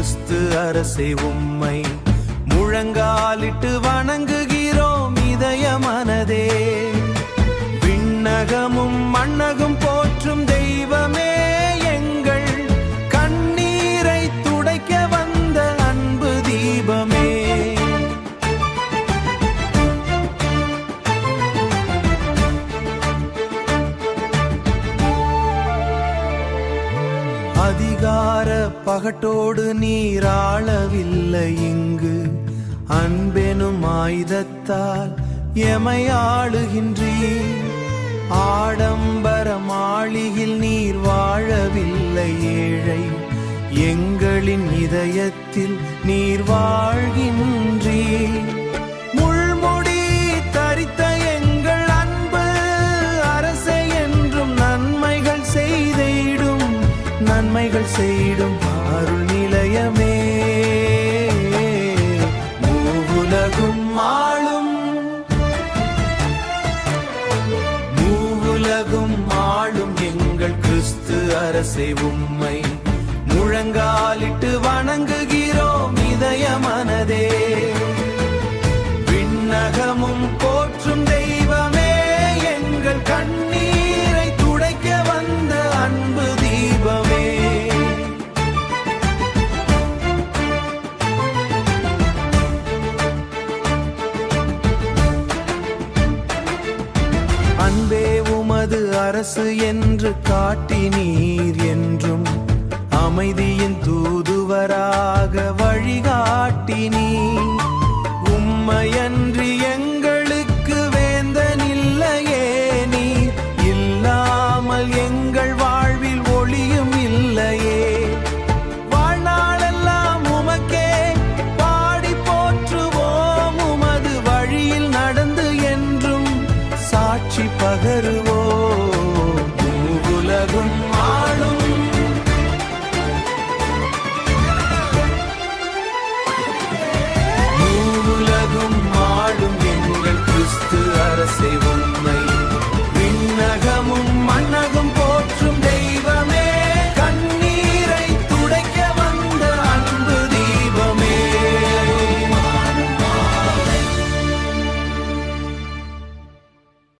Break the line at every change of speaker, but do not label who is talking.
கிறிஸ்து அரசே உம்மை முழங்காலிட்டு வணங்குகிறோம் இதய மனதே. விண்ணகமும் மண்ணகும் போற்றும் தெய்வமே, எங்கள் கண்ணீரை துடைக்க வந்த அன்பு தீபமே. அதிகார பகட்டோடு நீராளவில்லை இங்கு, அன்பெனும் ஆயுதத்தால் எமையாளுகின்றீர். ஆடம்பர மாளிகில் நீர் வாழவில்லை ஏழை, எங்களின் இதயத்தில் நீர் வாழ்கின்றீர். முள்முடி தரித்த எங்கள் அன்பு அரசே, என்றும் நன்மைகள் செய்திடும் நன்மைகள் செய்டும் அருள் நிலையமே. மூவுலகும் ஆளும் எங்கள் கிறிஸ்து அரசே உம்மை முழங்காலிட்டு வணங்குகிறோம் இதய மனதே. விண்ணகமும் போற்றும் தெய்வமே, எங்கள் கண்ணீரை துடைக்க வந்த அன்பு தீபமே. அன்பே உமது அரசு என்று காட்டினீர், என்றும் அமைதியின் தூதுவராக வழிகாட்டினீர். உம்மையன்றி எங்களுக்கு வேந்தனில்லையே, நீர் இல்லாமல் எங்கள் வாழ்வில் ஒளியும் இல்லையே. வாழ்நாளெல்லாம் உமக்கே பாடி போற்றுவோம், உமது வழியில் நடந்து என்றும் சாட்சி பகருவோம்.